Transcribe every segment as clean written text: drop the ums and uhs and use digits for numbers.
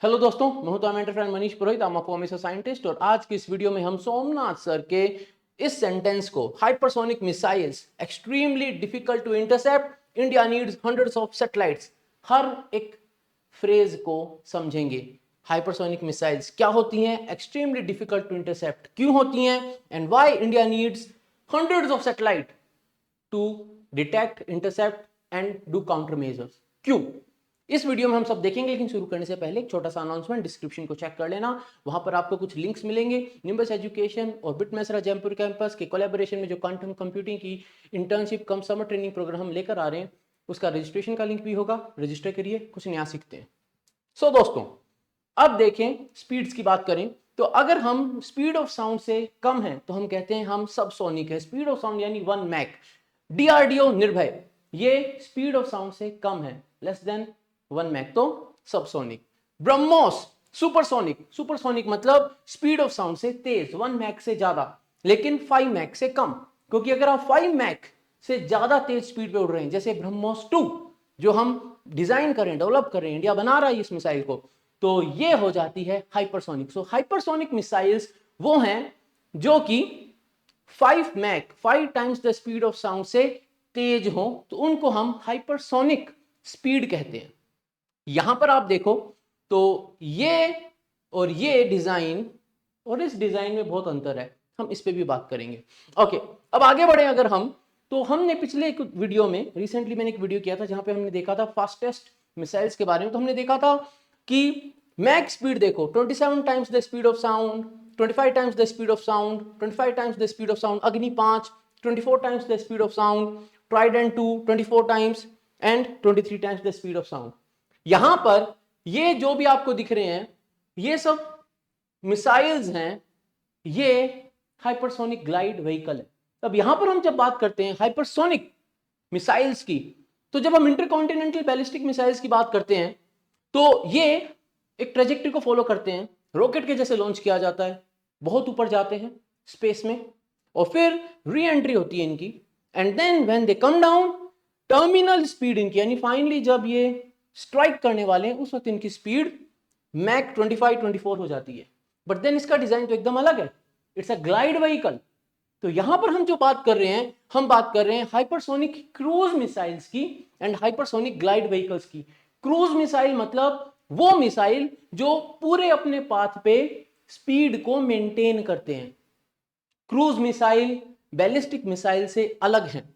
Hello दोस्तों, मैं हूं तुम्हारा friend Manish Purohit, I'm a pharmacy scientist. और आज की इस वीडियो में हम सोमनाथ सर के इस सेंटेंस को, hypersonic missiles extremely difficult to intercept, India needs hundreds of satellites, हर एक फ्रेज को समझेंगे। हाइपरसोनिक मिसाइल्स क्या होती हैं, एक्सट्रीमली डिफिकल्ट टू इंटरसेप्ट क्यों होती हैं, and why India needs hundreds of satellite to detect, intercept and do counter measures. क्यों, इस वीडियो में हम सब देखेंगे। लेकिन शुरू करने से पहले एक छोटा सा अनाउंसमेंट, डिस्क्रिप्शन को चेक कर लेना, वहां पर आपको कुछ लिंक्स मिलेंगे। निम्बस एजुकेशन और बिटमेसरा जयपुर कैंपस के कोलैबोरेशन में जो क्वांटम कंप्यूटिंग की इंटर्नशिप कम समर ट्रेनिंग प्रोग्राम हम लेकर आ रहे हैं, उसका रजिस्ट्रेशन का लिंक भी होगा। रजिस्टर करिए, कुछ नया सीखते हैं। सो दोस्तों, अब देखें, स्पीड्स की बात करें तो अगर हम स्पीड ऑफ साउंड से कम है तो हम कहते हैं हम सबसोनिक है। स्पीड ऑफ साउंड यानी 1 मैक। डीआरडीओ निर्भय, ये स्पीड ऑफ साउंड से कम है, लेस देन 1 मैक, तो सबसोनिक। ब्रह्मोस सुपरसोनिक। सुपरसोनिक मतलब स्पीड ऑफ साउंड से तेज, 1 मैक से ज्यादा, लेकिन 5 मैक से कम। क्योंकि अगर आप 5 मैक से ज्यादा तेज स्पीड पे उड़ रहे हैं, जैसे ब्रह्मोस 2 जो हम डिजाइन करें, डेवलप करें, इंडिया बना रहा है इस मिसाइल को, तो ये हो जाती है हाइपरसोनिक। सो हाइपरसोनिक मिसाइल्स वो हैं जो कि 5 mach, 5 times the speed of sound से तेज हो, तो उनको हम हाइपरसोनिक स्पीड कहते हैं। यहां पर आप देखो तो ये और ये डिजाइन और इस डिजाइन में बहुत अंतर है, हम इस पे भी बात करेंगे। ओके, अब आगे बढ़े अगर हम, तो हमने पिछले एक वीडियो में, रिसेंटली मैंने एक वीडियो किया था जहां पे हमने देखा था फास्टेस्ट मिसाइल्स के बारे में। तो हमने देखा था कि मैक स्पीड देखो 27 times the speed of sound, 25 times the speed of sound, 25 times the speed of sound, अग्नि 5 24 times the speed of sound, Trident 2 24 times and 23 times the speed of sound. यहां पर ये जो भी आपको दिख रहे हैं ये सब मिसाइल्स हैं, ये हाइपरसोनिक ग्लाइड व्हीकल है। अब यहां पर हम जब बात करते हैं हाइपरसोनिक मिसाइल्स की, तो जब हम इंटरकॉन्टिनेंटल बैलिस्टिक मिसाइल्स की बात करते हैं तो ये एक ट्रेजेक्टरी को फॉलो करते हैं, रॉकेट के जैसे लॉन्च किया जाता है, बहुत ऊपर जाते हैं स्पेस में, और फिर री एंट्री होती है इनकी, and then when they come down, terminal speed इनकी, यानी फाइनली जब ये स्ट्राइक करने वाले हैं उस वक्त इनकी स्पीड मैक 25-24 हो जाती है। बट देन इसका डिजाइन तो एकदम अलग है, इट्स अ ग्लाइड व्हीकल। तो यहां पर हम जो बात कर रहे हैं, हम बात कर रहे हैं हाइपरसोनिक क्रूज मिसाइल्स की एंड हाइपरसोनिक ग्लाइड व्हीकल्स की। क्रूज मिसाइल मतलब वो मिसाइल जो पूरे अपने पाथ पे स्पीड को मेंटेन करते हैं। क्रूज मिसाइल बैलिस्टिक मिसाइल से अलग हैं।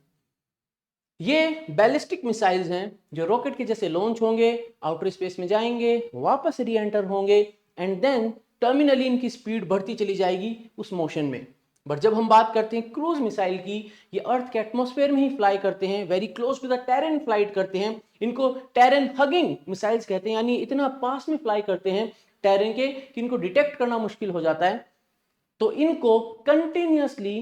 ये बैलिस्टिक मिसाइल्स हैं जो रॉकेट के जैसे लॉन्च होंगे, आउटर स्पेस में जाएंगे, वापस री एंटर होंगे, एंड देन टर्मिनली इनकी स्पीड बढ़ती चली जाएगी उस मोशन में। बट जब हम बात करते हैं क्रूज मिसाइल की, ये अर्थ के एटमॉस्फेयर में ही फ्लाई करते हैं, very close to the terrain flight करते हैं। इनको टेरेन हगिंग मिसाइल्स कहते हैं, यानी इतना पास में फ्लाई करते हैं टेरेन के कि इनको डिटेक्ट करना मुश्किल हो जाता है। तो इनको कंटिन्यूअसली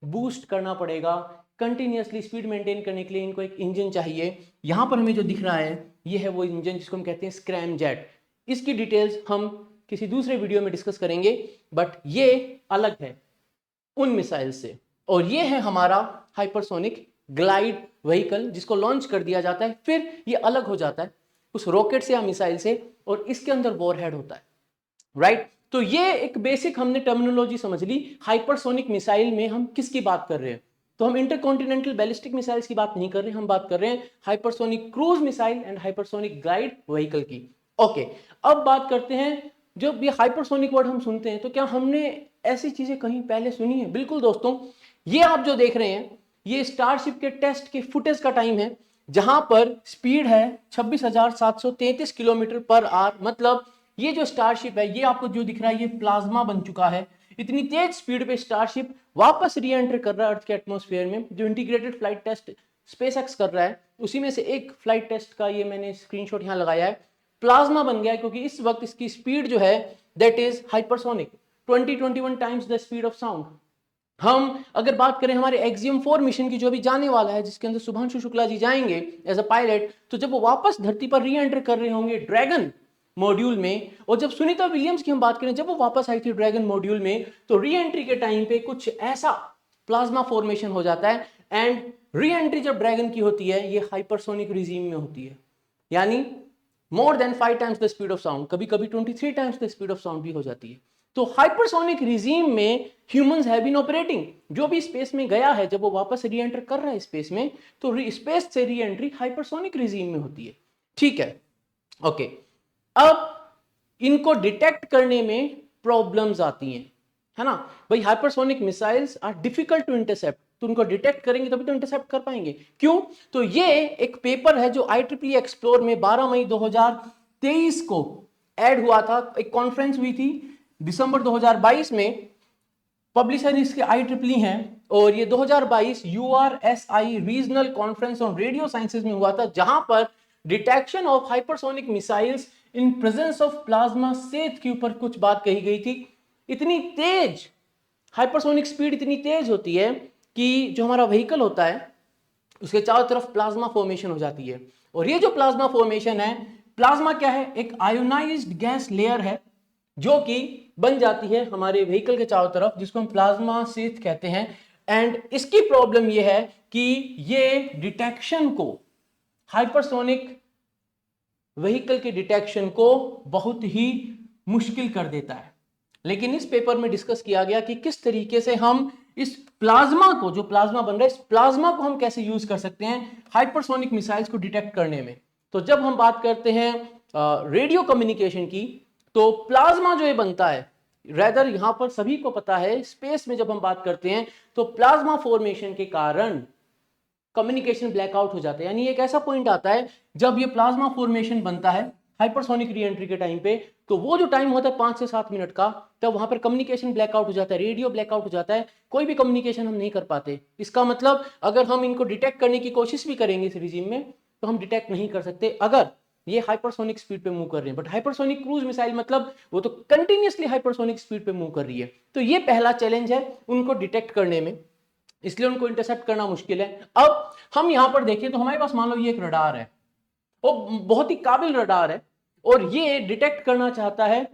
बूस्ट करना पड़ेगा, कंटिन्यूअसली स्पीड मेंटेन करने के लिए इनको एक इंजन चाहिए। यहां पर हमें जो दिख रहा है ये है वो इंजन जिसको हम कहते हैं स्क्रैम जेट। इसकी डिटेल्स हम किसी दूसरे वीडियो में डिस्कस करेंगे, बट ये अलग है उन मिसाइल से। और ये है हमारा हाइपरसोनिक ग्लाइड व्हीकल जिसको लॉन्च कर दिया जाता है, फिर ये अलग हो जाता है उस रॉकेट से या मिसाइल से, और इसके अंदर वॉरहेड होता है, राइट। तो ये एक बेसिक हमने टर्मिनोलॉजी समझ ली। हाइपरसोनिक मिसाइल में हम किसकी बात कर रहे हैं, तो हम इंटरकॉन्टिनेंटल बैलिस्टिक मिसाइल्स की बात नहीं कर रहे हैं, हम बात कर रहे हैं hypersonic cruise missile and hypersonic glide vehicle की। ओके, अब बात करते हैं, जब ये हाइपरसोनिक वर्ड हम सुनते हैं तो क्या हमने ऐसी चीजें कहीं पहले सुनी है? बिल्कुल दोस्तों, ये आप जो देख रहे हैं ये स्टारशिप के टेस्ट के फुटेज का टाइम है, जहां पर स्पीड है 26,733 किलोमीटर पर आवर। मतलब ये जो स्टारशिप है, ये आपको जो दिख रहा है ये प्लाज्मा बन चुका है। इतनी तेज स्पीड पे स्टारशिप वापस री एंटर कर रहा है अर्थ के एटमॉस्फेयर में। जो इंटीग्रेटेड फ्लाइट टेस्ट स्पेसएक्स कर रहा है उसी में से एक फ्लाइट टेस्ट का ये मैंने स्क्रीनशॉट यहां लगाया है। प्लाज्मा बन गया है क्योंकि इस वक्त इसकी स्पीड जो है that is hypersonic, 20-21 times the speed of sound. हम अगर बात करें हमारे एक्सियम 4 मिशन की जो भी जाने वाला है, जिसके अंदर शुभांशु शुक्ला जी जाएंगे एज अ पायलट, तो जब वो वापस धरती पर री एंटर कर रहे होंगे ड्रैगन मॉड्यूल में, और जब सुनीता विलियम्स की हम बात करें जब वो वापस आई थी ड्रैगन मॉड्यूल में, तो री एंट्री के टाइम पे कुछ ऐसा प्लाज्मा फॉर्मेशन हो जाता है। एंड री एंट्री जब ड्रैगन की होती है ये हाइपरसोनिक रिजीम में होती है, यानी more than 5 times the speed of sound, कभी कभी 23 times the speed of sound भी हो जाती है। तो हाइपरसोनिक रिजीम में ह्यूमंस हैव बीन ऑपरेटिंग, जो भी स्पेस में गया है जब वो वापस री एंटर कर रहा है स्पेस में, तो स्पेस से री एंट्री हाइपरसोनिक रिजीम में होती है। ठीक है, ओके। अब इनको डिटेक्ट करने में प्रॉब्लम्स आती हैं, है ना भाई। Hypersonic missiles are difficult to intercept, तो उनको डिटेक्ट करेंगे तभी तो इंटरसेप्ट कर पाएंगे। क्यों? तो ये एक पेपर है जो IEEE एक्सप्लोर में 12 मई 2023 को ऐड हुआ था। एक कॉन्फ्रेंस हुई थी दिसंबर 2022 में, पब्लिशर इसके IEEE हैं, और ये 2022 URSI regional conference on radio sciences में हुआ था, जहां पर detection of hypersonic missiles in presence of plasma Seth के ऊपर कुछ बात कही गई थी। इतनी तेज हाइपरसोनिक स्पीड इतनी तेज होती है कि जो हमारा व्हीकल होता है उसके चारों तरफ प्लाज्मा फॉर्मेशन हो जाती है। और ये जो प्लाज्मा फॉर्मेशन है, प्लाज्मा क्या है? एक आयोनाइज्ड गैस लेयर है जो कि बन जाती है हमारे व्हीकल के चारों तरफ, जिसको हम प्लाज्मा शीथ कहते हैं। एंड इसकी प्रॉब्लम ये है कि ये डिटेक्शन को, हाइपरसोनिक व्हीकल के डिटेक्शन को बहुत ही मुश्किल कर देता है। लेकिन इस पेपर में डिस्कस किया गया कि किस तरीके से हम इस प्लाज्मा को, जो प्लाज्मा बन रहा है, इस प्लाज्मा को हम कैसे यूज कर सकते हैं हाइपरसोनिक मिसाइल्स को डिटेक्ट करने में। तो जब हम बात करते हैं रेडियो कम्युनिकेशन की, तो प्लाज्मा जो ये बनता है, रेदर यहां पर सभी को पता है, स्पेस में जब हम बात करते हैं तो प्लाज्मा फॉर्मेशन के कारण कम्युनिकेशन ब्लैकआउट हो जाता है। यानी एक ऐसा पॉइंट आता है जब ये प्लाज्मा फॉर्मेशन बनता है हाइपरसोनिक री एंट्री के टाइम पे, तो वो जो टाइम होता है 5 से 7 मिनट का, तब वहां पर कम्युनिकेशन ब्लैकआउट हो जाता है, रेडियो ब्लैकआउट हो जाता है, कोई भी कम्युनिकेशन हम नहीं कर पाते। इसका मतलब अगर हम इनको डिटेक्ट करने की कोशिश भी करेंगे इस रिजीम में, तो हम डिटेक्ट नहीं कर सकते अगर ये हाइपरसोनिक स्पीड पे मूव कर रहे हैं। बट हाइपरसोनिक क्रूज मिसाइल मतलब वो तो कंटिन्यूअसली हाइपरसोनिक स्पीड पे मूव कर रही है। तो ये पहला चैलेंज है उनको डिटेक्ट करने में, इसलिए उनको इंटरसेप्ट करना मुश्किल है। अब हम यहां पर देखें तो हमारे पास मान लो ये एक रडार है, वो बहुत ही काबिल रडार है, और ये डिटेक्ट करना चाहता है।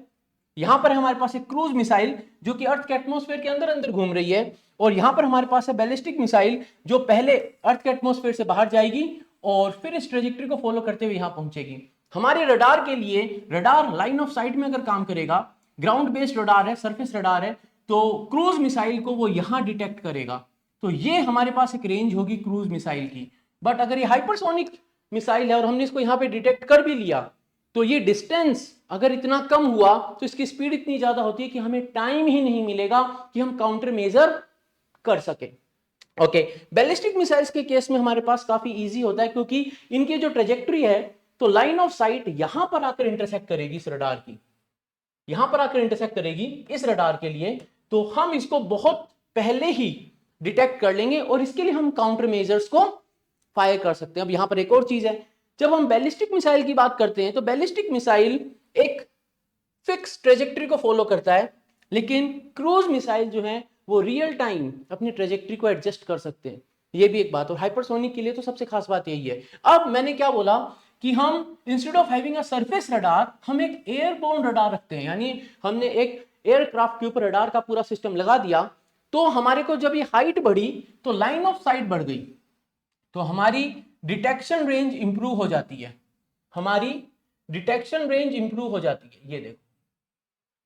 यहां पर हमारे पास एक क्रूज मिसाइल जो कि अर्थ के एटमॉस्फेयर के अंदर अंदर घूम रही है, और यहां पर हमारे पास है बैलिस्टिक मिसाइल जो पहले अर्थ के एटमॉस्फेयर से बाहर जाएगी और फिर इस ट्रेजेक्टरी को फॉलो करते हुए यहां पहुंचेगी। हमारे रडार के लिए, रडार लाइन ऑफ साइट में अगर काम करेगा, ग्राउंड बेस्ड रडार है, सरफेस रडार है, तो क्रूज मिसाइल को वो यहां डिटेक्ट करेगा। तो ये हमारे पास एक रेंज होगी क्रूज मिसाइल की। बट अगर ये हाइपरसोनिक मिसाइल है और हमने इसको यहां पे डिटेक्ट कर भी लिया, तो ये डिस्टेंस अगर इतना कम हुआ तो इसकी स्पीड इतनी ज्यादा होती है कि हमें टाइम ही नहीं मिलेगा कि हम काउंटर मेजर कर सके। ओके, बैलिस्टिक मिसाइल्स के केस में हमारे पास काफी इजी होता है, क्योंकि इनकी जो ट्रेजेक्टरी है, तो लाइन ऑफ साइट यहां पर आकर इंटरसेक्ट करेगी इस रडार की, यहां पर आकर इंटरसेक्ट करेगी इस रडार के लिए, तो हम इसको बहुत पहले ही डिटेक्ट कर लेंगे और इसके लिए हम काउंटर मेजर्स को फायर कर सकते हैं। अब यहां पर एक और चीज है, जब हम बैलिस्टिक मिसाइल की बात करते हैं तो बैलिस्टिक मिसाइल एक फिक्स ट्रेजेक्टरी को फॉलो करता है, लेकिन क्रूज मिसाइल जो है वो रियल टाइम अपनी ट्रेजेक्टरी को एडजस्ट कर सकते हैं। ये भी एक बात, और हाइपरसोनिक के लिए तो सबसे खास बात यही है। अब मैंने क्या बोला कि हम instead of having a surface radar, हम एक एयरबोर्न रडार रखते हैं। यानी हमने एक एयरक्राफ्ट के ऊपर रडार का पूरा सिस्टम लगा दिया, तो हमारे को जब ये हाइट बढ़ी तो लाइन ऑफ साइट बढ़ गई, तो हमारी डिटेक्शन रेंज इंप्रूव हो जाती है, हमारी डिटेक्शन रेंज इंप्रूव हो जाती है। ये देखो,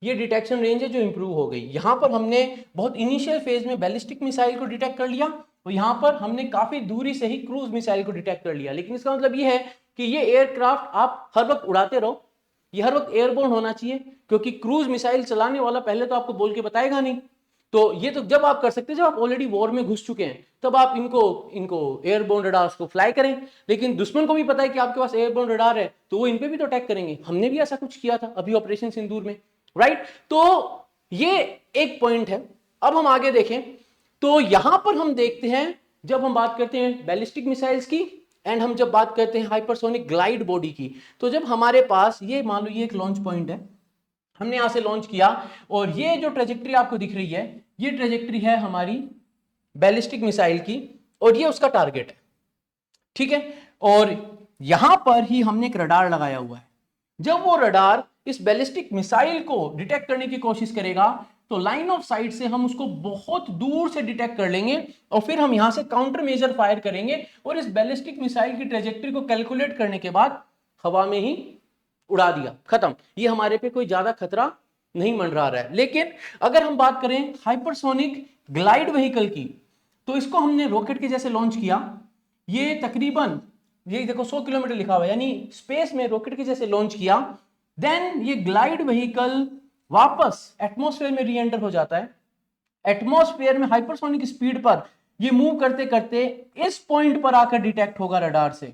ये डिटेक्शन रेंज है जो इंप्रूव हो गई। यहां पर हमने बहुत इनिशियल फेज में बैलिस्टिक मिसाइल को डिटेक्ट कर लिया, और यहां पर हमने काफी दूरी से ही क्रूज मिसाइल को डिटेक्ट कर लिया। लेकिन इसका मतलब ये है कि ये एयरक्राफ्ट आप हर वक्त उड़ाते रहो, ये हर वक्त एयरबोर्न होना चाहिए, क्योंकि क्रूज मिसाइल चलाने वाला पहले तो आपको बोल के बताएगा नहीं। तो ये तो जब आप कर सकते हैं जब आप ऑलरेडी वॉर में घुस चुके हैं, तब आप इनको एयरबोर्न रडार्स को फ्लाई करें। लेकिन दुश्मन को भी पता है कि आपके पास एयरबोर्न रडार है, तो वो इन पे भी तो अटैक करेंगे। हमने भी ऐसा कुछ किया था अभी ऑपरेशन सिंदूर में, राइट। तो ये एक पॉइंट है। अब हम आगे देखें तो यहां पर हम देखते हैं, जब हम बात करते हैं बैलिस्टिक मिसाइल्स की एंड हम जब बात करते हैं हाइपरसोनिक ग्लाइड बॉडी की, तो जब हमारे पास ये मान लो ये एक लॉन्च पॉइंट है, हमने यहां से लॉन्च किया, और ये जो ट्रेजेक्टरी आपको दिख रही है, ये ट्रेजेक्टरी है हमारी बैलिस्टिक मिसाइल की, और ये उसका टारगेट है, ठीक है। और यहां पर ही हमने एक रडार लगाया हुआ है। जब वो रडार इस बैलिस्टिक मिसाइल को डिटेक्ट करने की कोशिश करेगा, तो लाइन ऑफ साइट से हम उसको बहुत दूर से डिटेक्ट कर लेंगे, और फिर हम यहां से काउंटर मेजर फायर करेंगे, और इस बैलिस्टिक मिसाइल की ट्रेजेक्टरी को कैलकुलेट करने के बाद हवा में ही उड़ा दिया, खत्म। ये हमारे पे कोई ज्यादा खतरा नहीं मंडरा रहा है। लेकिन अगर हम बात करें हाइपरसोनिक ग्लाइड व्हीकल की, तो इसको हमने रॉकेट के जैसे लॉन्च किया। ये तकरीबन, ये देखो 100 किलोमीटर लिखा हुआ है, यानी स्पेस में रॉकेट के जैसे लॉन्च किया। देन ये ग्लाइड व्हीकल वापस एटमॉस्फेयर में री एंटर हो जाता है। एटमॉस्फेयर में हाइपरसोनिक स्पीड पर ये मूव करते करते इस पॉइंट पर आकर डिटेक्ट होगा रडार से।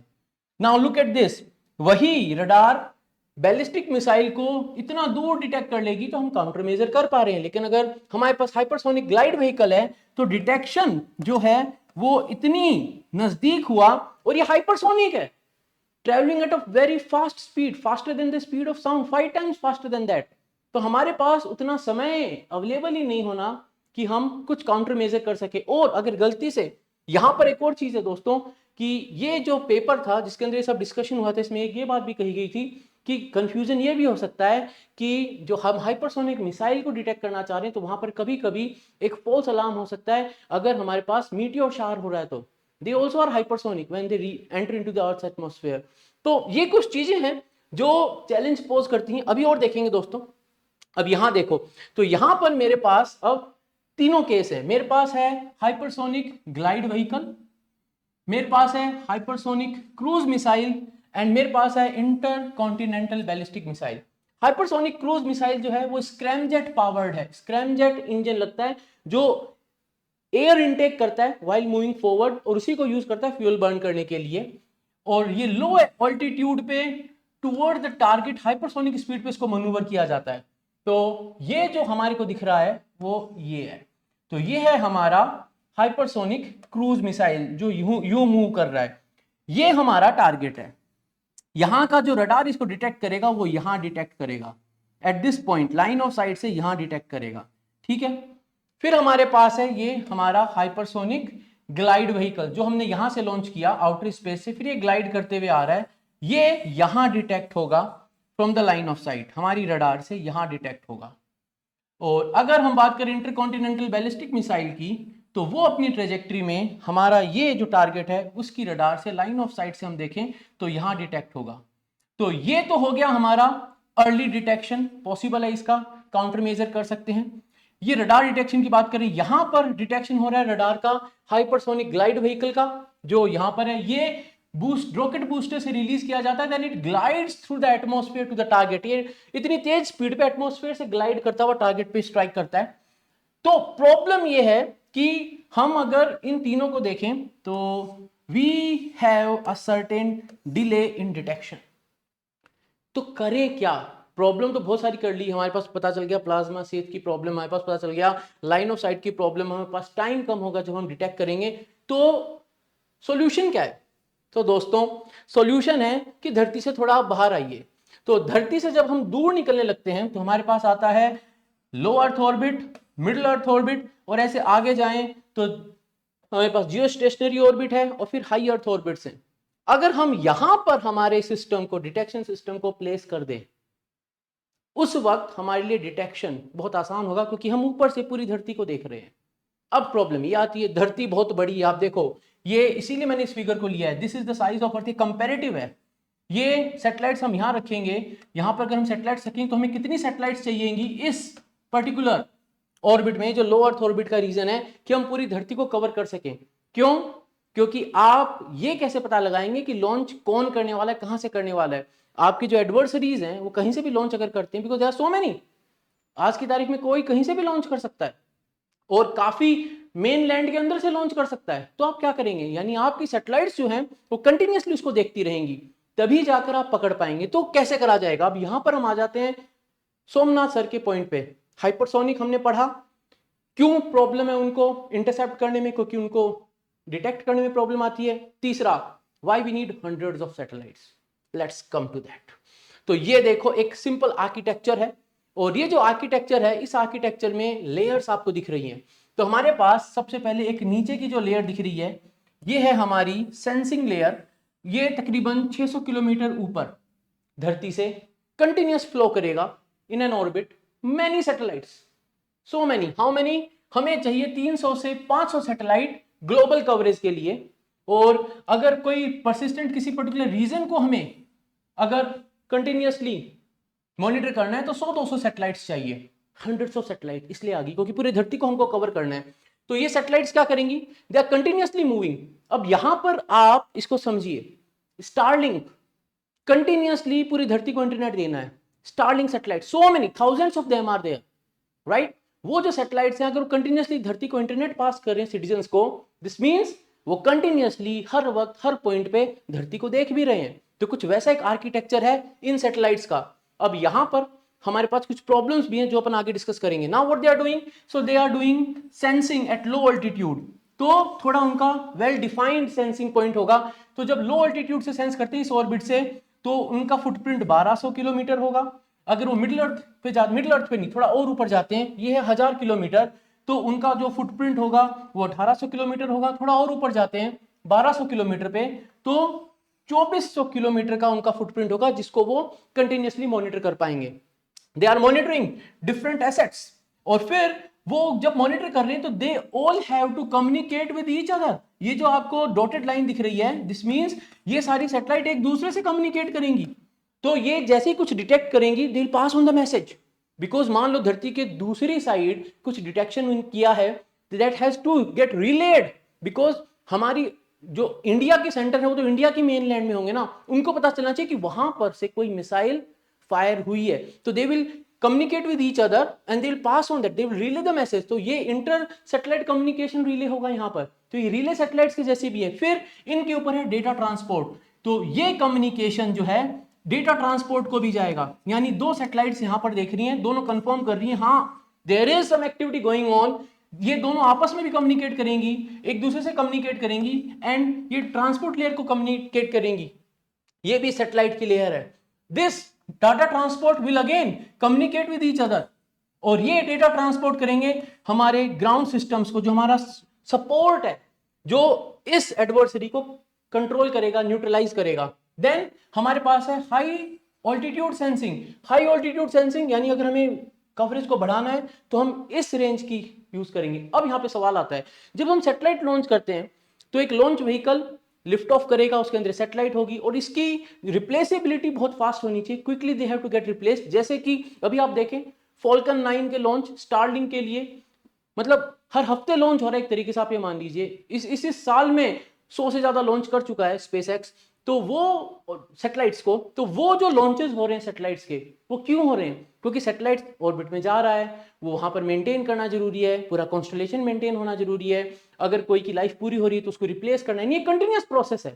नाउ लुक एट दिस, वही रडार बैलिस्टिक मिसाइल को इतना दूर डिटेक्ट कर लेगी तो हम काउंटर मेजर कर पा रहे हैं। लेकिन अगर हमारे पास हाइपरसोनिक ग्लाइड व्हीकल है तो डिटेक्शन जो है वो इतनी नजदीक हुआ, और ये हाइपरसोनिक है, travelling at a very fast speed, faster than the speed of sound, 5 times faster than that. तो हमारे पास उतना समय अवेलेबल ही नहीं होना कि हम कुछ काउंटर मेजर कर सके। और अगर गलती से, यहां पर एक और चीज है दोस्तों, कि ये जो पेपर था जिसके अंदर ये सब डिस्कशन हुआ था, इसमें एक ये बात भी कही गई थी कि कंफ्यूजन ये भी हो सकता है कि जो हम हाइपरसोनिक मिसाइल को डिटेक्ट करना चाह रहे हैं तो वहां पर कभी कभी एक फॉल्स अलार्म हो सकता है अगर हमारे पास मीटियोर शावर हो रहा है तो। They also are hypersonic when they enter into the earth's atmosphere. तो ये कुछ चीजें हैं जो चैलेंज पोज करती हैं। अभी और देखेंगे दोस्तों। अब यहां देखो, तो यहां पर मेरे पास अब तीनों केस है। मेरे पास है हाइपरसोनिक ग्लाइड व्हीकल, मेरे पास है हाइपरसोनिक क्रूज मिसाइल, एंड मेरे पास है inter continental ballistic missile. Hypersonic cruise missile जो है वो स्क्रैमजेट पावर्ड है, स्क्रैमजेट इंजन लगता है जो एयर इनटेक करता है व्हाइल मूविंग फॉरवर्ड, और उसी को यूज करता है फ्यूल बर्न करने के लिए। और ये लो ऑल्टीट्यूड पे toward the target hypersonic speed पे इसको मैन्यूवर किया जाता है। तो ये जो हमारे को दिख रहा है वो ये है। तो ये है हमारा हाइपरसोनिक क्रूज मिसाइल जो यूं मूव कर रहा है। ये हमारा टारगेट है। यहां का जो रडार इसको डिटेक्ट करेगा वो यहां डिटेक्ट करेगा, at this point line of site से यहां डिटेक्ट करेगा, ठीक है। फिर हमारे पास है ये हमारा हाइपरसोनिक ग्लाइड व्हीकल जो हमने यहां से लॉन्च किया आउटर स्पेस से, फिर ये ग्लाइड करते हुए आ रहा है, ये यहां डिटेक्ट होगा from the line of site, हमारी रडार से यहां डिटेक्ट होगा। और अगर हम बात करें इंटरकॉन्टिनेंटल बैलिस्टिक मिसाइल की, तो वो अपनी ट्रेजेक्ट्री में हमारा ये जो टारगेट है उसकी रडार से लाइन ऑफ साइट से हम देखें तो यहां डिटेक्ट होगा। तो ये तो हो गया हमारा अर्ली डिटेक्शन, पॉसिबल है इसका, काउंटर मेजर कर सकते हैं। ये रडार डिटेक्शन की बात करें, यहां पर डिटेक्शन हो रहा है रडार का हाइपरसोनिक ग्लाइड व्हीकल का जो यहां पर है, ये बूस्ट रॉकेट बूस्टर से रिलीज किया जाता है, then it glides through the atmosphere to the target. ये इतनी तेज स्पीड पे एटमॉस्फेयर से ग्लाइड करता हुआ टारगेट पे स्ट्राइक करता है। तो प्रॉब्लम ये है कि हम अगर इन तीनों को देखें तो we have a certain delay in detection. तो करें क्या? प्रॉब्लम तो बहुत सारी कर ली, हमारे पास पता चल गया प्लाज्मा सेथ की प्रॉब्लम, हमारे पास पता चल गया लाइन ऑफ साइट की प्रॉब्लम, हमारे पास टाइम कम होगा जब हम डिटेक्ट करेंगे। तो सॉल्यूशन क्या है? तो दोस्तों सॉल्यूशन है कि धरती से थोड़ा आप बाहर आइए। तो धरती से जब हम दूर निकलने लगते हैं तो हमारे पास आता है low earth orbit, middle earth orbit, और ऐसे आगे जाएं तो हमारे पास जियो स्टेशनरी ऑर्बिट है और फिर हाई अर्थ ऑर्बिट्स हैं। अगर हम यहां पर हमारे सिस्टम को, डिटेक्शन सिस्टम को प्लेस कर दें, उस वक्त हमारे लिए डिटेक्शन बहुत आसान होगा क्योंकि हम ऊपर से पूरी धरती को देख रहे हैं। अब प्रॉब्लम ये आती है, धरती बहुत बड़ी है, आप देखो ये, इसीलिए मैंने इस फिगर को लिया है, this is the size of earth, comparative है। ये सैटेलाइट्स हम यहां रखेंगे, यहां पर अगर हम सैटेलाइट्स रखेंगे तो हमें कितनी सैटेलाइट्स चाहिएंगी इस पर्टिकुलर ऑर्बिट में, जो लो अर्थ ऑर्बिट का रीजन है कि हम पूरी धरती को कवर कर सकें। क्यों? क्योंकि आप ये कैसे पता लगाएंगे कि लॉन्च कौन करने वाला है, कहां से करने वाला है? आपकी जो एडवर्सरीज हैं वो कहीं से भी लॉन्च अगर करते हैं, because there are so many, आज की तारीख में कोई कहीं से भी लॉन्च कर सकता है और काफी मेन लैंड के अंदर से लॉन्च कर सकता है, तो आप क्या करेंगे? यानी आपकी सैटेलाइट्स जो हैं वो कंटिन्यूअसली उसको देखती रहेंगी, तभी जाकर आप पकड़ पाएंगे। तो कैसे करा जाएगा? अब यहां पर हम आ जाते हैं सोमनाथ सर के पॉइंट पे। हाइपरसोनिक हमने पढ़ा, क्यों प्रॉब्लम है उनको इंटरसेप्ट करने में, क्योंकि उनको डिटेक्ट करने में प्रॉब्लम आती है। तीसरा, why we need hundreds of satellites, let's come to that. तो ये देखो एक सिंपल आर्किटेक्चर है, और ये जो आर्किटेक्चर है, इस आर्किटेक्चर में लेयर्स आपको दिख रही हैं। तो हमारे पास सबसे पहले एक नीचे की जो लेयर दिख रही है, ये है हमारी सेंसिंग लेयर। ये तकरीबन 600 किलोमीटर ऊपर धरती से कंटिन्यूअस फ्लो करेगा in an orbit, many satellites, so many, how many? हमें चाहिए 300 से 500 सैटेलाइट ग्लोबल कवरेज के लिए। और अगर कोई परसिस्टेंट किसी पर्टिकुलर रीजन को हमें अगर कंटिन्यूअसली मॉनिटर करना है तो 100-200 सैटेलाइट्स चाहिए, हंड्रेड्स ऑफ सैटेलाइट इसलिए आ गई क्योंकि पूरी धरती को हमको कवर करना है। तो ये सैटेलाइट्स क्या करेंगी, दे आर कंटिन्यूअसली मूविंग। अब यहां पर आप इसको समझिए, स्टारलिंक कंटिन्यूअसली पूरी धरती को इंटरनेट देना है। Starlink satellite, so many thousands of them are there, right. वो जो सैटेलाइट्स हैं अगर कंटिन्यूअसली धरती को इंटरनेट पास कर रहे हैं सिटीजंस को, दिस मींस वो कंटिन्यूअसली हर वक्त हर पॉइंट पे धरती को देख भी रहे हैं। तो कुछ वैसा एक आर्किटेक्चर है इन सैटेलाइट्स का। अब यहां पर हमारे पास कुछ प्रॉब्लम्स भी हैं जो अपन आगे डिस्कस करेंगे। Now what they are doing, so they are doing sensing at low altitude. तो थोड़ा उनका वेल डिफाइंड सेंसिंग पॉइंट होगा। तो जब लो ऑल्टीट्यूड से सेंस करते हैं इस ऑर्बिट से, तो उनका फुटप्रिंट 1200 किलोमीटर होगा। अगर वो मिडिल अर्थ पे नहीं, थोड़ा और ऊपर जाते हैं, ये है 1000 किलोमीटर, तो उनका जो फुटप्रिंट होगा वो 1800 किलोमीटर होगा। थोड़ा और ऊपर जाते हैं 1200 किलोमीटर पे, तो 2400 किलोमीटर का उनका फुटप्रिंट होगा जिसको वो कंटिन्यूअसली मॉनिटर कर पाएंगे। They are monitoring different assets, और फिर वो जब मॉनिटर कर रहे हैं तो they all have to communicate with each other. ये जो आपको डॉटेड लाइन दिख रही है, दिस मींस ये सारी सैटेलाइट एक दूसरे से कम्युनिकेट करेंगी। तो ये जैसे ही कुछ डिटेक्ट करेंगी, they will pass on the message, because मान लो धरती के दूसरी साइड कुछ डिटेक्शन किया है, that has to get relayed, because हमारी जो इंडिया के सेंटर है वो तो इंडिया की मेन लैंड में होंगे ना, उनको पता चलना चाहिए कि वहां पर से कोई मिसाइल फायर हुई है। तो they will communicate with each other and they will pass on that, they will relay the message. तो ये इंटर सैटेलाइट कम्युनिकेशन रिले होगा यहाँ पर। तो ये रिले सैटेलाइट्स के जैसे भी है। फिर इनके ऊपर है डेटा ट्रांसपोर्ट, तो ये कम्युनिकेशन जो है डेटा ट्रांसपोर्ट को भी जाएगा। यानी दो सैटेलाइट्स यहां पर देख रही हैं, दोनों कंफर्म कर रही हैं हाँ there is some activity going on. ये दोनों आपस में भी कम्युनिकेट करेंगी, एक दूसरे से कम्युनिकेट करेंगी, एंड ये ट्रांसपोर्ट लेयर को कम्युनिकेट करेंगी। ये भी सैटेलाइट की लेयर है। This data transport will again communicate with each other, और ये डेटा ट्रांसपोर्ट करेंगे हमारे ग्राउंड सिस्टम्स को, जो हमारा सपोर्ट है, जो इस एडवर्सरी को कंट्रोल करेगा, न्यूट्रलाइज करेगा। देन हमारे पास है high altitude sensing. High altitude sensing यानी अगर हमें कवरेज को बढ़ाना है तो हम इस रेंज की यूज करेंगे। अब यहां पे सवाल आता है, जब हम सैटेलाइट लॉन्च करते हैं तो एक लॉन्च व्हीकल लिफ्ट ऑफ करेगा, उसके अंदर सैटेलाइट होगी, और इसकी रिप्लेसेबिलिटी बहुत फास्ट होनी चाहिए, quickly they have to get replaced. जैसे कि अभी आप देखें फॉल्कन 9 के लॉन्च स्टारलिंक के लिए, मतलब हर हफ्ते लॉन्च हो रहा है एक तरीके से, आप ये मान लीजिए इस साल में 100 से ज्यादा लॉन्च कर चुका है स्पेसएक्स। तो वो सैटेलाइट्स को, तो वो जो लॉन्चेस हो रहे हैं सैटेलाइट्स के, वो क्यों हो रहे हैं, क्योंकि सैटेलाइट ऑर्बिट में जा रहा है, वो वहां पर मेंटेन करना जरूरी है, पूरा कॉन्स्टलेशन मेंटेन होना जरूरी है। अगर कोई की लाइफ पूरी हो रही है तो उसको रिप्लेस करना है, ये कंटिन्यूअस प्रोसेस है।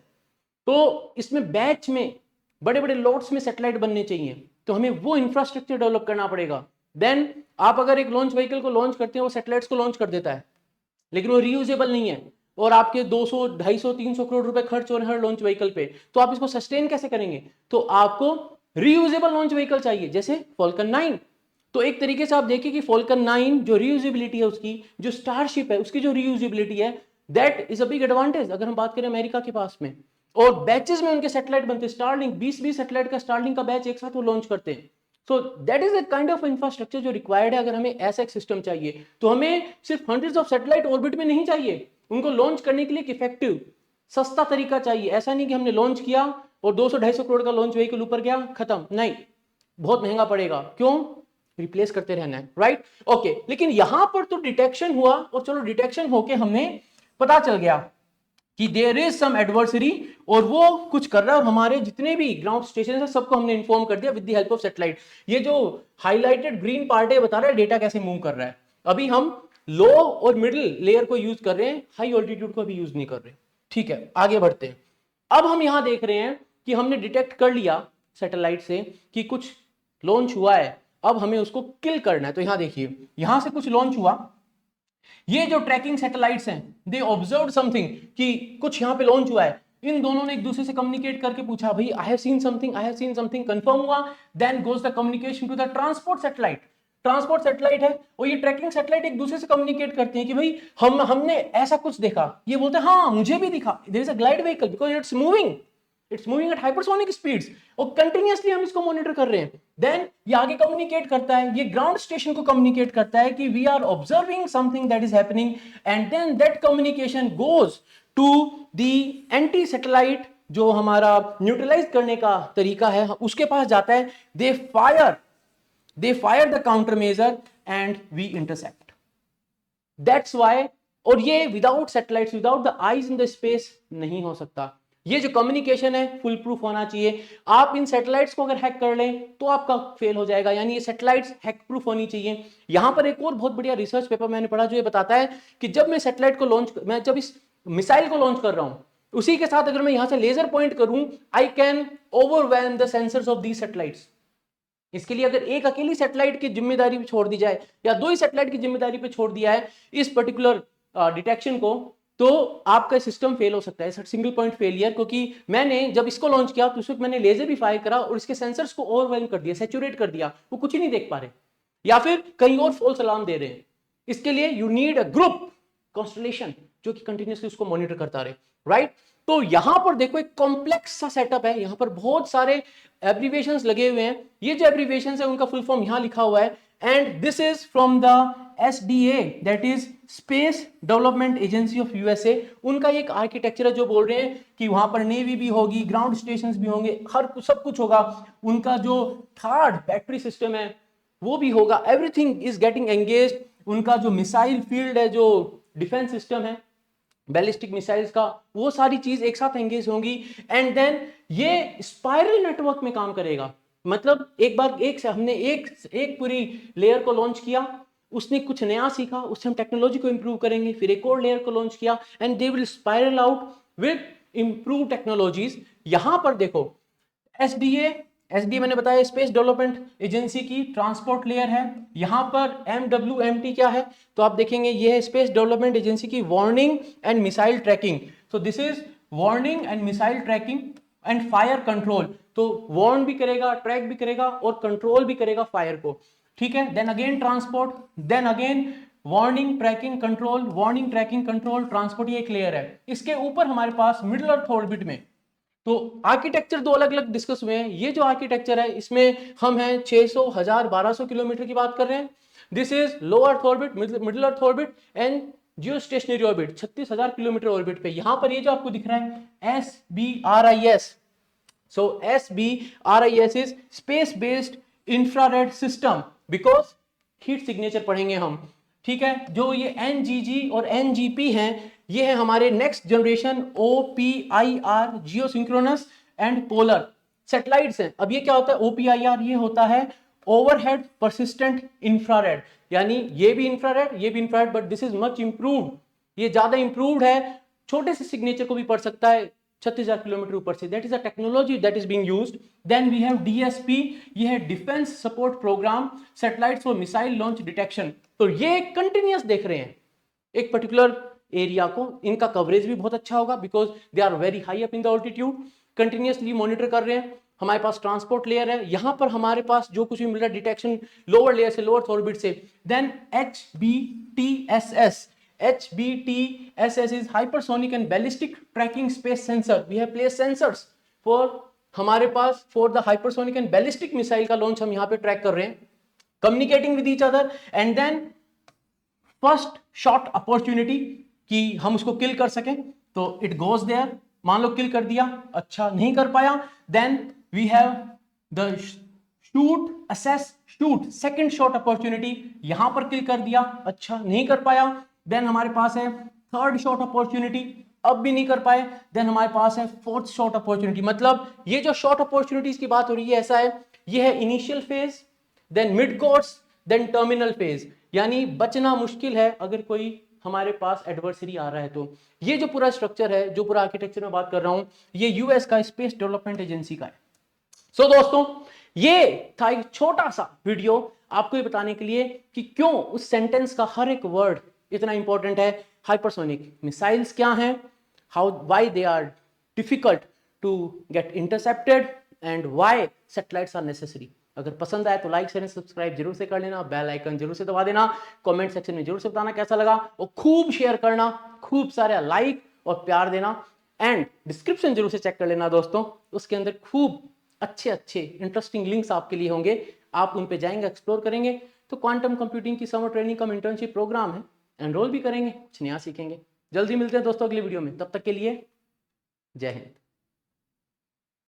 तो इसमें बैच में बड़े बड़े लॉट्स में सैटेलाइट बनने चाहिए, तो हमें वो इंफ्रास्ट्रक्चर डेवलप करना पड़ेगा। देन आप अगर एक लॉन्च व्हीकल को लॉन्च करते हैं, वो सैटेलाइट्स को लॉन्च कर देता है, लेकिन वो रीयूजेबल नहीं है, और आपके 200, 250, 300 करोड़ रुपए खर्च हो रहे हैं हर लॉन्च व्हीकल पे, तो आप इसको सस्टेन कैसे करेंगे? तो आपको रीयूजेबल लॉन्च व्हीकल चाहिए, जैसे फॉल्कन 9। तो एक तरीके से आप देखिए कि फॉल्कन 9 जो रीयूजेबिलिटी है उसकी, जो स्टारशिप है उसकी जो रीयूजेबिलिटी है, that is a big advantage अगर हम बात करें अमेरिका के पास में। और बैचेस में उनके सैटेलाइट बनते हैं, स्टारलिंक 20-20 सैटेलाइट का स्टारलिंक का बैच एक साथ वो लॉन्च करते हैं। So that is the kind of infrastructure जो रिक्वायर्ड है। अगर हमें ऐसा एक सिस्टम चाहिए तो हमें सिर्फ हंड्रेड्स ऑफ सैटेलाइट ऑर्बिट में नहीं चाहिए, उनको लॉन्च करने के लिए एक इफेक्टिव सस्ता तरीका चाहिए। ऐसा नहीं कि हमने लॉन्च किया और 200-250 करोड़ का लॉन्च व्हीकल ऊपर गया, खत्म, नहीं, बहुत महंगा पड़ेगा। क्यों? रिप्लेस करते रहना है, राइट? ओके, लेकिन यहां पर तो डिटेक्शन हुआ, और चलो डिटेक्शन होके हमें पता चल गया कि देयर इज सम एडवर्सरी, और वो कुछ कर रहा है, और हमारे जितने भी ग्राउंड स्टेशन है सबको हमने इन्फॉर्म कर दिया with the help of satellite. ये जो हाईलाइटेड ग्रीन पार्ट है बता रहा है डेटा कैसे मूव कर रहा है। अभी हम लो और मिडिल लेयर को यूज कर रहे हैं, हाई ऑल्टीट्यूड को अभी यूज नहीं कर रहे। ठीक है, आगे बढ़ते हैं। अब हम यहां देख रहे हैं कि हमने डिटेक्ट कर लिया सैटेलाइट से कि कुछ लॉन्च हुआ है, अब हमें उसको किल करना है। तो यहां देखिए, यहां से कुछ लॉन्च हुआ, ये जो ट्रैकिंग सैटेलाइट्स हैं, दे ऑब्जर्व समथिंग कि कुछ यहां पे लॉन्च हुआ है। इन दोनों ने एक दूसरे से कम्युनिकेट करके पूछा, भाई I have seen something, I have seen something, confirm हुआ। Then goes the communication to the transport satellite. Transport satellite है और ये ट्रैकिंग सैटेलाइट एक दूसरे से कम्युनिकेट करते हैं कि भाई हमने ऐसा कुछ देखा। ये बोलते हैं हाँ मुझे भी दिखा, there is a glide vehicle because it's moving at hypersonic speeds, और कंटिन्यूअसली हम इसको मॉनिटर कर रहे हैं। देन ये आगे कम्युनिकेट करता है, ये ग्राउंड स्टेशन को कम्युनिकेट करता है कि we are observing something that is happening, and then that communication goes to the anti satellite जो हमारा न्यूट्रलाइज करने का तरीका है उसके पास जाता है, they fire the counter measure and we intercept. That's why, और ये without satellites, without the eyes in the space नहीं हो सकता। ये जो कम्युनिकेशन है फुल प्रूफ होना चाहिए। आप इन सैटेलाइट्स को अगर हैक कर लें तो आपका फेल हो जाएगा, यानी ये सैटेलाइट्स हैक प्रूफ होनी चाहिए। यहां पर एक और बहुत बढ़िया रिसर्च पेपर मैंने पढ़ा जो ये बताता है कि जब मैं सैटेलाइट को मैं जब इस मिसाइल को लॉन्च कर रहा हूं, उसी के साथ अगर मैं यहां से लेजर पॉइंट करूं, I can overwhelm the sensors of these satellites. इसके लिए अगर एक अकेली सैटेलाइट की जिम्मेदारी पे छोड़ दी जाए या दो ही सैटेलाइट की जिम्मेदारी पे छोड़ दिया है इस पर्टिकुलर डिटेक्शन को, तो आपका सिस्टम फेल हो सकता है, सिंगल पॉइंट फेलियर। क्योंकि मैंने जब इसको लॉन्च किया तो उस वक्त मैंने लेजर भी फायर करा और इसके सेंसर्स को ओवरवेलम कर दिया, सैचुरेट कर दिया, वो कुछ ही नहीं देख पा रहे या फिर कहीं और फॉल्स अलार्म दे रहे हैं। इसके लिए you need a group constellation जो कि कंटिन्यूसली उसको मॉनिटर करता रहे, राइट। तो यहां पर देखो एक कॉम्प्लेक्स सा सेटअप है, यहां पर बहुत सारे एब्रिविएशंस लगे हुए हैं। ये जो एब्रिविएशंस है उनका फुल फॉर्म यहां लिखा हुआ है, and this is from the SDA, that is space development agency of USA। उनका एक आर्किटेक्चर है जो बोल रहे हैं कि वहां पर नेवी भी होगी, ग्राउंड स्टेशन भी होंगे, हर कुछ सब कुछ होगा। उनका जो थर्ड बैटरी सिस्टम है वो भी होगा, एवरीथिंग इज गेटिंग एंगेज्ड। उनका जो मिसाइल फील्ड है, जो डिफेंस सिस्टम है बैलिस्टिक मिसाइल्स का, वो सारी चीज एक साथ एंगेज होंगी। एंड देन ये स्पाइरल नेटवर्क में काम करेगा। मतलब एक बार हमने एक पूरी लेयर को लॉन्च किया, उसने कुछ नया सीखा, उससे हम टेक्नोलॉजी को इंप्रूव करेंगे, फिर एक और लेयर को लॉन्च किया, and they will spiral out with improve technologies. यहां पर देखो एसडीए मैंने बताया स्पेस डेवलपमेंट एजेंसी की ट्रांसपोर्ट लेयर है। यहां पर MWMT क्या है, तो आप देखेंगे ये है स्पेस डेवलपमेंट एजेंसी की वार्निंग एंड मिसाइल ट्रैकिंग। तो this is warning and missile tracking and fire control. तो वार्न भी करेगा, ट्रैक भी करेगा और कंट्रोल भी करेगा फायर को, ठीक है। Then again transport, then again warning, tracking, control, warning, tracking, control, transport, ये एक लेयर है। इसके ऊपर हमारे पास मिडिल अर्थ ऑर्बिट में, तो आर्किटेक्चर दो अलग अलग डिस्कस हुए हैं। ये जो आर्किटेक्चर है इसमें हम हैं 600, 1000, 1200 किलोमीटर की बात कर रहे हैं। This is low earth orbit, middle earth orbit and Jio stationery orbit, 36,000 kilometre orbit पे। यहां पर ये जो आपको दिख रहा है SBRIS, so SBRIS is space based infrared system, because heat signature पढ़ेंगे हम, ठीक है। जो ये NGG और NGP हैं, ये है हमारे next generation OPIR Jio synchronous and polar satellites हैं। अब ये क्या होता है OPIR, ये होता है ओवरहेड परसिस्टेंट इंफ्रारेड, यानी ये भी infrared but this is much improved, ये ज्यादा इंप्रूव्ड है, छोटे से सिग्नेचर को भी पढ़ सकता है 36,000 किलोमीटर ऊपर से। That is a technology that is being used. Then we have DSP, ये है defence support programme, satellites for missile launch detection. तो ये कंटिन्यूअस देख रहे हैं एक पर्टिकुलर एरिया को, इनका कवरेज भी बहुत अच्छा होगा because they are very high up in the altitude, continuously monitor कर रहे हैं। हमारे पास ट्रांसपोर्ट लेयर है, यहां पर हमारे पास जो कुछ भी मिल रहा है डिटेक्शन लोअर लेयर से, लोअर ऑर्बिट से। Then HBTSS is hypersonic and ballistic tracking space sensor. We have placed sensors for हमारे पास for the hypersonic and ballistic missile का लॉन्च हम यहाँ पे ट्रैक कर रहे हैं, communicating with each other, and then first shot opportunity कि हम उसको किल कर सकें, तो it goes there। मान लो किल कर दिया, अच्छा नहीं कर पाया, then we have the shoot, assess, shoot, second shot opportunity, यहां पर किल कर दिया, अच्छा नहीं कर पाया, देन हमारे पास है थर्ड शॉट अपॉर्चुनिटी, अब भी नहीं कर पाए, देन हमारे पास है फोर्थ शॉट अपॉर्चुनिटी। मतलब ये जो शॉट अपॉर्चुनिटीज की बात हो रही है ऐसा है, ये है initial phase, then mid course, then terminal phase, यानी बचना मुश्किल है अगर कोई हमारे पास एडवर्सरी आ रहा है। तो ये जो पूरा स्ट्रक्चर है, जो पूरा आर्किटेक्चर में बात कर रहा हूं, ये यूएस का स्पेस डेवलपमेंट एजेंसी का है। सो दोस्तों, ये था एक छोटा सा वीडियो आपको ये बताने के लिए कि क्यों उस सेंटेंस का हर एक वर्ड इतना इंपॉर्टेंट है। हाइपरसोनिक मिसाइल्स क्या हैं, why they are difficult to get intercepted and why satellites are necessary. अगर पसंद आए तो लाइक शेयर सब्सक्राइब जरूर से कर लेना, बेल आइकन जरूर से दबा देना, कमेंट सेक्शन में जरूर से बताना कैसा लगा, और खूब शेयर करना, खूब सारे लाइक और प्यार देना, एंड डिस्क्रिप्शन जरूर से चेक कर लेना दोस्तों, उसके अंदर खूब अच्छे अच्छे इंटरेस्टिंग लिंक्स आपके लिए होंगे, आप उन पे जाएंगे, एक्सप्लोर करेंगे। तो क्वांटम कंप्यूटिंग की समर ट्रेनिंग का इंटर्नशिप प्रोग्राम है, एनरोल भी करेंगे, कुछ नया सीखेंगे। जल्दी मिलते हैं दोस्तों अगली वीडियो में, तब तक के लिए जय हिंद।